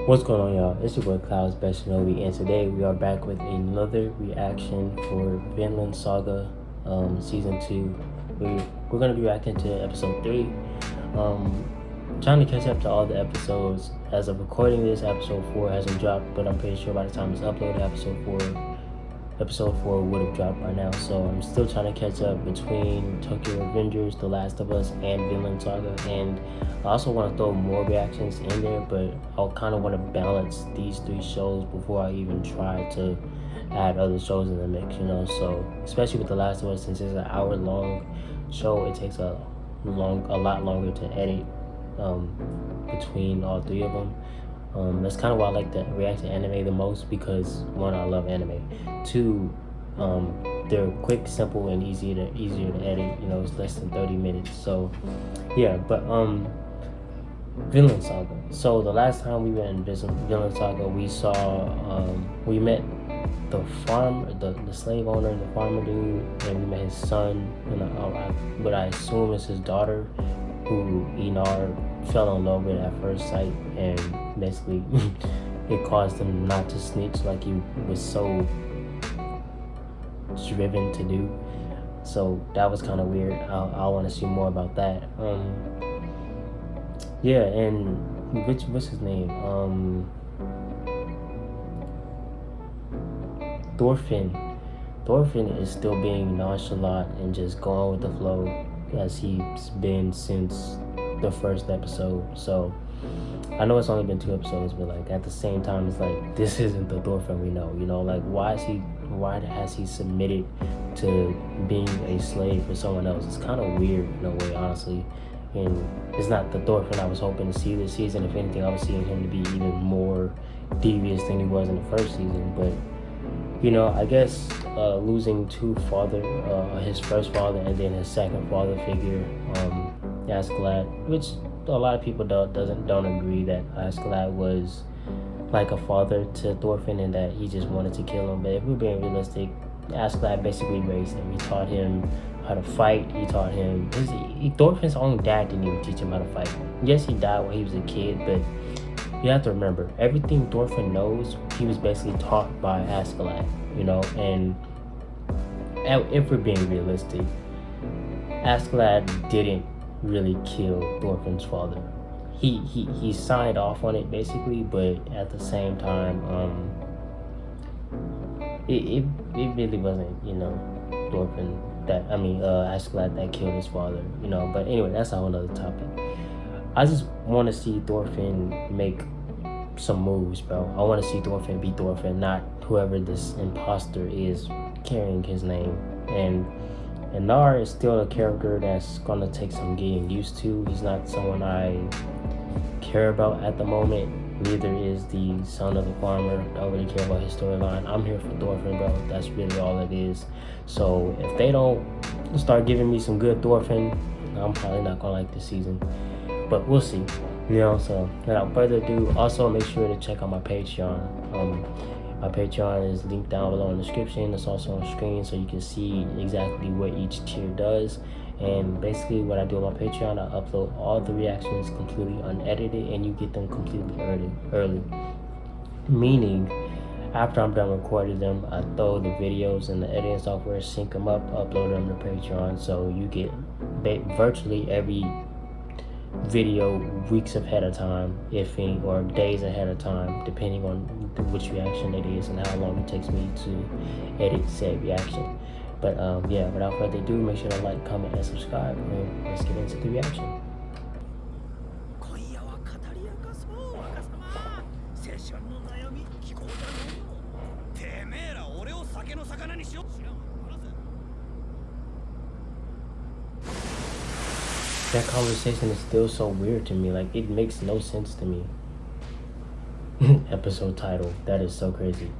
What's going on, y'all? It's your boy Clouds Best Shinobi, and today we are back with another reaction for Vinland Saga Season 2. We're going to be reacting to Episode 3. Trying to catch up to all the episodes. As of recording this, Episode 4 hasn't dropped, but I'm pretty sure by the time it's uploaded, Episode 4 would have dropped by now. So I'm still trying to catch up between Tokyo Revengers, The Last of Us, and Vinland Saga. And I also want to throw more reactions in there, but I'll kind of want to balance these three shows before I even try to add other shows in the mix, you know. So especially with The Last of Us, since it's an hour-long show, it takes a lot longer to edit between all three of them. That's kind of why I like to react to anime the most, because one, I love anime. Two, they're quick, simple, and easier to edit. You know, it's less than 30 minutes. So yeah, but Vinland Saga. So the last time we went in Vinland Saga, we met the slave owner, the farmer dude, and we met his son, and what I assume is his daughter, who Einar fell in love with at first sight, and basically it caused him not to snitch like he was so driven to do. So that was kind of weird. I want to see more about that. Yeah, and what's his name? Thorfinn. Thorfinn is still being nonchalant and just going with the flow, as he's been since the first episode. So I know it's only been 2 episodes, but like at the same time, it's like, this isn't the Thorfinn we know, you know. Like, why has he submitted to being a slave for someone else? It's kind of weird in a way, honestly. And it's not the Thorfinn I was hoping to see this season. If anything, I was seeing him to be even more devious than he was in the first season. But you know, I guess losing his first father and then his second father figure, Askeladd, which a lot of people don't agree that Askeladd was like a father to Thorfinn and that he just wanted to kill him. But if we're being realistic, Askeladd basically raised him. He taught him how to fight. He taught him Thorfinn's own dad didn't even teach him how to fight. Yes, he died when he was a kid, but you have to remember, everything Thorfinn knows, he was basically taught by Askeladd, you know. And if we're being realistic, Askeladd didn't really kill Thorfinn's father. He signed off on it basically, but at the same time, it really wasn't, you know, Askeladd that killed his father, you know. But anyway, that's a whole other topic. I just want to see Thorfinn make some moves, bro. I want to see Thorfinn be Thorfinn, not whoever this imposter is carrying his name. And Nar is still a character that's gonna take some getting used to. He's not someone I care about at the moment. Neither is the son of the farmer. Don't really care about his storyline. I'm here for Thorfinn, bro. That's really all it is. So if they don't start giving me some good Thorfinn, I'm probably not gonna like this season. But we'll see, you know. So without further ado, also make sure to check out my Patreon. My Patreon is linked down below in the description. It's also on screen, so you can see exactly what each tier does. And basically what I do on my Patreon, I upload all the reactions completely unedited, and you get them completely early. Meaning, after I'm done recording them, I throw the videos and the editing software, sync them up, upload them to Patreon, so you get virtually every video weeks ahead of time, if any, or days ahead of time, depending on which reaction it is and how long it takes me to edit said reaction. But yeah, without further ado, make sure to like, comment, and subscribe, and let's get into the reaction. That conversation is still so weird to me. Like, it makes no sense to me. Episode title. That is so crazy.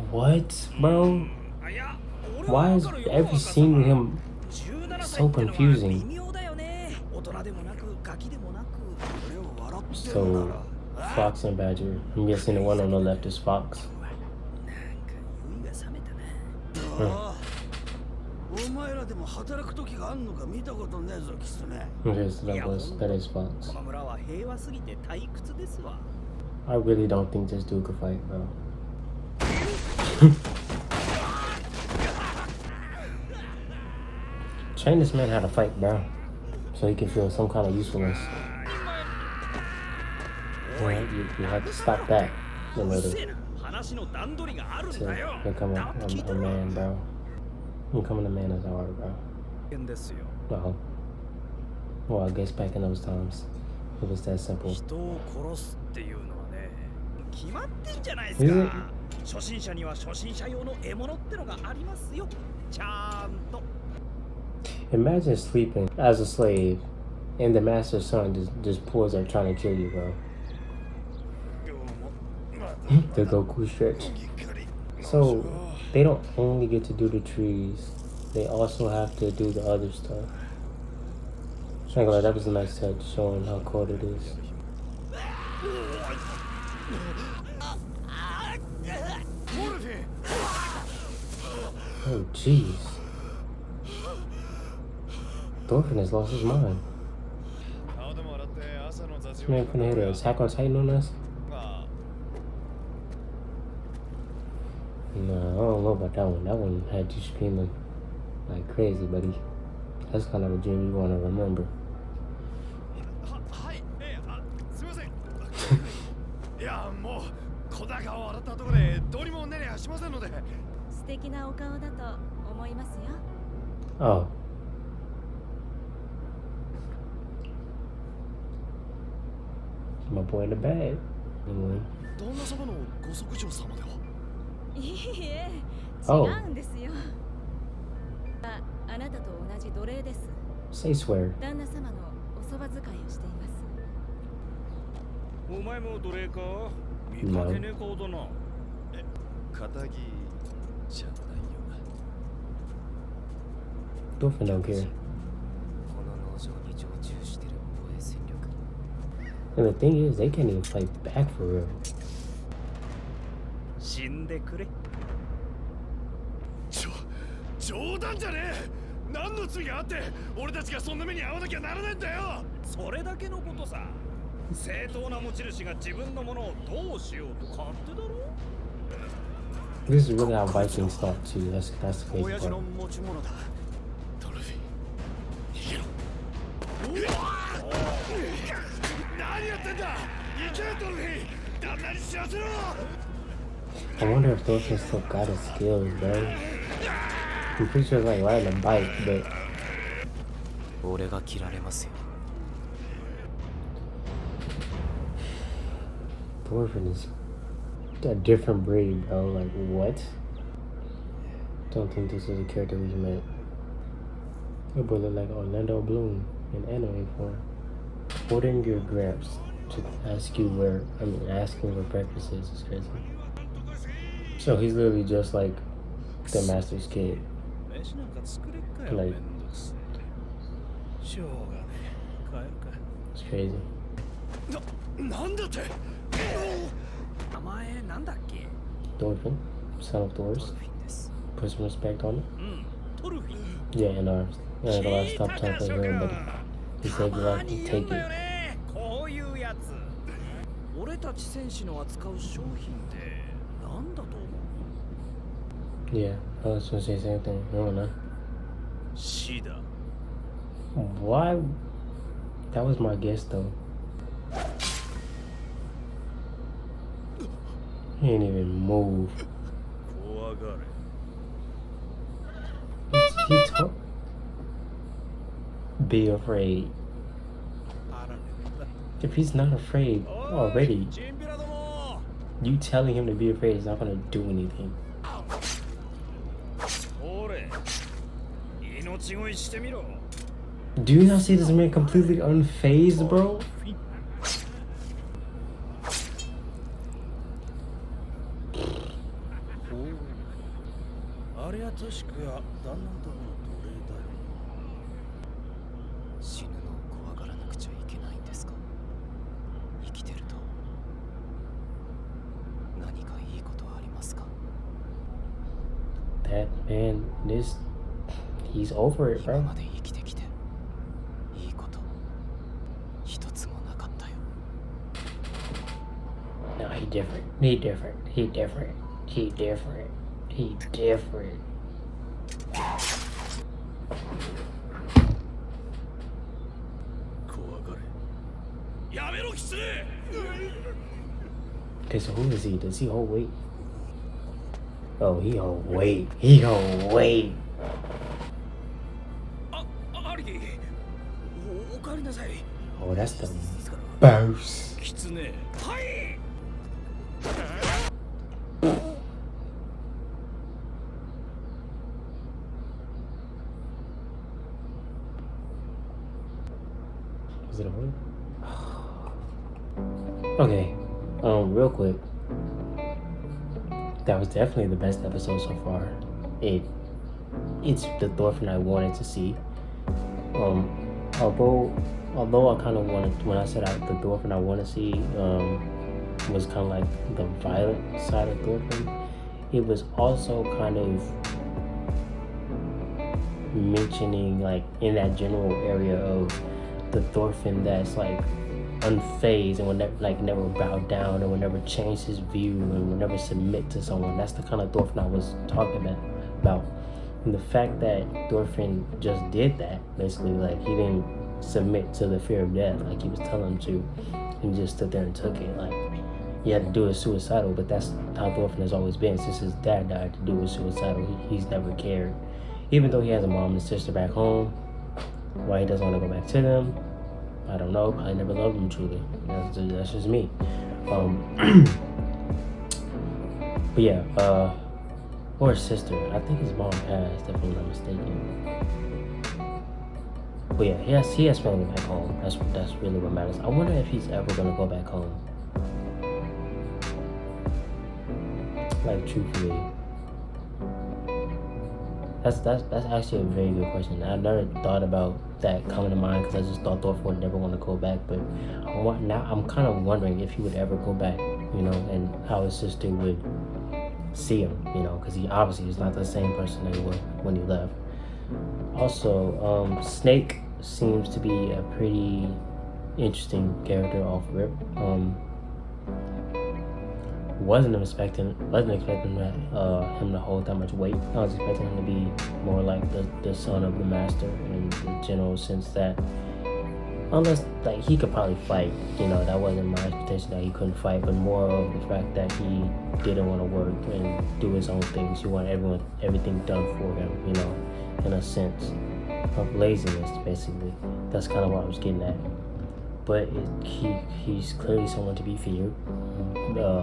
What, bro? Why is every scene with him so confusing? So, Fox and Badger. I'm guessing the one on the left is Fox. お前らでも働く時があんのか見たことねえぞキスね。Yes, that is Fox. この村は平和すぎて退屈ですわ。I really don't think this dude could fight, bro. Train this man how to fight, bro, so he can feel some kind of usefulness. You have to stop that in order to become a man, bro. Becoming a man is hard, bro. Uh-oh. Well, I guess back in those times, it was that simple. Is it? 決まってんじゃないですか。初心者には初心者用の獲物ってのがありますよ。ちゃんと。Imagine sleeping as a slave, and the master's son just pulls up trying to kill you, bro. The Goku stretch. So they don't only get to do the trees; they also have to do the other stuff. That was a nice touch, showing how cold it is. Oh, jeez. Thorfinn has lost his mind. This man finna hit an Attack on Titan on us? No, I don't know about that one. That one had you screaming like crazy, buddy. That's kind of a dream you want to remember. Oh. My boy in the bag. Anyway. Oh. Say swear. No. Thorfinn don't care. And the thing is, they can't even fight back for real. This is really how Vikings thought too. That's the crazy part. I wonder if Thorfinn still got his skills, bro. I'm pretty sure it's like riding a bike, but Thorfinn is a different breed, bro. Like, what? Don't think this is a character we met. Your boy look like Orlando Bloom in anime form. Ordering your grabs to ask him where breakfast is crazy. So he's literally just like the master's kid. Like, it's crazy. Thorfinn, son of Thor's. Put some respect on it. Yeah, and ours. Yeah, I gotta stop talking here, buddy. He said you have to take it. Yeah, I was gonna say the same thing. I don't know. Why? That was my guess though. He ain't even move. He told. Be afraid. If he's not afraid already, you telling him to be afraid is not gonna do anything. Do you not see this man completely unfazed, bro? that man, he's over it, bro. 今まで生きてきていいこと一つもなかったよ。 No, he different. He different. He different. He different. He different. Okay, so who is he? Does he hold weight? Oh, he hold weight. He hold weight. 兄貴、おかえりなさい。 Oh, that's the boss. キツネ。はい。 Is it a word? Okay, real quick. That was definitely the best episode so far. It's the Thorfinn I wanted to see. Although I kind of wanted, when I said the Thorfinn I want to see was kind of like the violent side of Thorfinn, it was also kind of mentioning like in that general area of the Thorfinn that's like unfazed and will never bow down and will never change his view and will never submit to someone. That's the kind of Thorfinn I was talking about. And the fact that Thorfinn just did that, basically, like he didn't submit to the fear of death like he was telling him to, and just stood there and took it. Like he had to do it suicidal, but that's how Thorfinn has always been since his dad died. To do it suicidal, he's never cared. Even though he has a mom and sister back home, why he doesn't want to go back to them, I don't know. Probably never loved them truly. That's just me. But yeah, or his sister. I think his mom passed, if I'm not mistaken. But yeah, he has family back home. That's really what matters. I wonder if he's ever gonna go back home. Like truthfully. That's actually a very good question. I never thought about that coming to mind because I just thought Thorfinn would never want to go back. But now I'm kind of wondering if he would ever go back, you know, and how his sister would see him, you know, because he obviously is not the same person that he was when he left. Also, Snake seems to be a pretty interesting character off rip. Wasn't expecting him to hold that much weight. I was expecting him to be more like the son of the master in the general sense that, unless like he could probably fight, you know, that wasn't my expectation that he couldn't fight, but more of the fact that he didn't want to work and do his own things. He wanted everything done for him, you know, in a sense of laziness, basically. That's kind of what I was getting at. But he's clearly someone to be feared.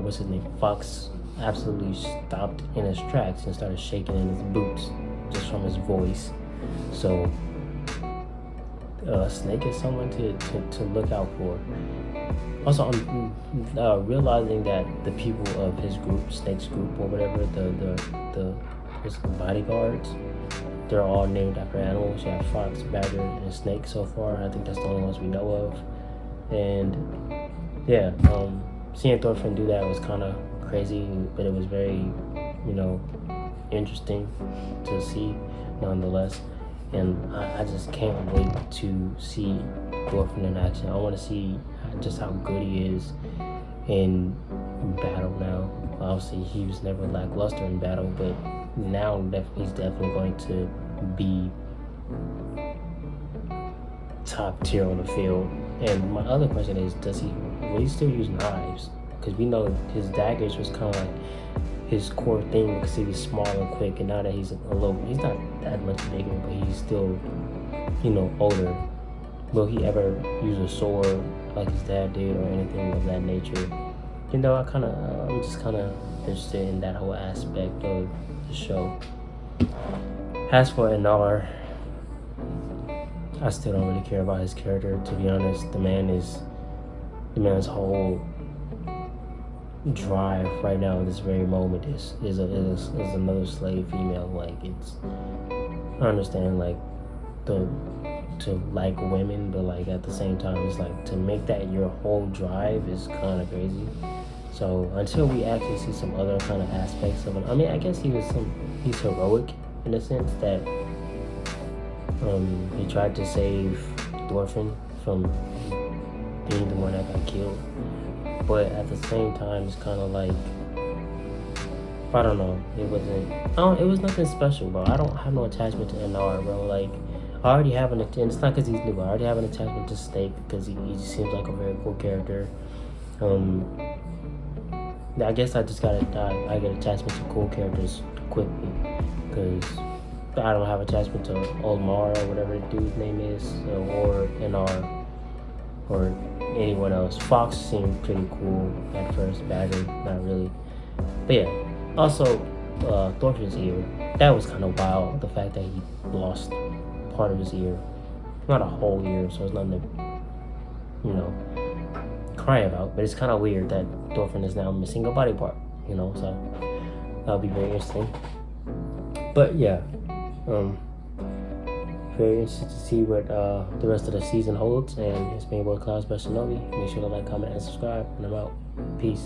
What's his name? Fox absolutely stopped in his tracks and started shaking in his boots just from his voice. So Snake is someone to look out for. Also, I'm realizing that the people of his group, Snake's group or whatever, the bodyguards, they're all named after animals. You have Fox, Badger, and Snake so far. I think that's the only ones we know of. And yeah, seeing Thorfinn do that was kind of crazy, but it was very, you know, interesting to see nonetheless. And I just can't wait to see Thorfinn in action. I want to see just how good he is in battle now. Obviously, he was never lackluster in battle, but now he's definitely going to be top tier on the field. And my other question is, will he still use knives? Because we know his daggers was kind of like his core thing because he was small and quick, and now that he's not that much bigger, but he's still, you know, older. Will he ever use a sword like his dad did or anything of that nature? You know, I'm just kind of interested in that whole aspect of the show. As for Anar, I still don't really care about his character, to be honest. The man's whole drive right now in this very moment is another slave female. Like, it's, I understand like to like women, but like at the same time it's like to make that your whole drive is kind of crazy. So until we actually see some other kind of aspects of it, I mean, I guess he was he's heroic in the sense that he tried to save Thorfinn from being the one that got killed, but at the same time it's kind of like, I don't know, it was nothing special, bro. I don't have no attachment to NR, bro. Like, I already have and it's not because he's new, I already have an attachment to Snake because he just seems like a very cool character. I guess I just I get attachment to cool characters quickly because I don't have attachment to Olmar or whatever the dude's name is, or NR, or anyone else. Fox seemed pretty cool at first, Bagger, not really. But yeah, also Thorfinn's ear, that was kind of wild, the fact that he lost part of his ear. Not a whole ear, so it's nothing to, cry about, but it's kind of weird that Thorfinn is now missing a body part, so that'll be very interesting. But yeah, very interested to see what the rest of the season holds, and it's been your boy Cloud Special Novi. Make sure to like, comment, and subscribe, and I'm out. Peace.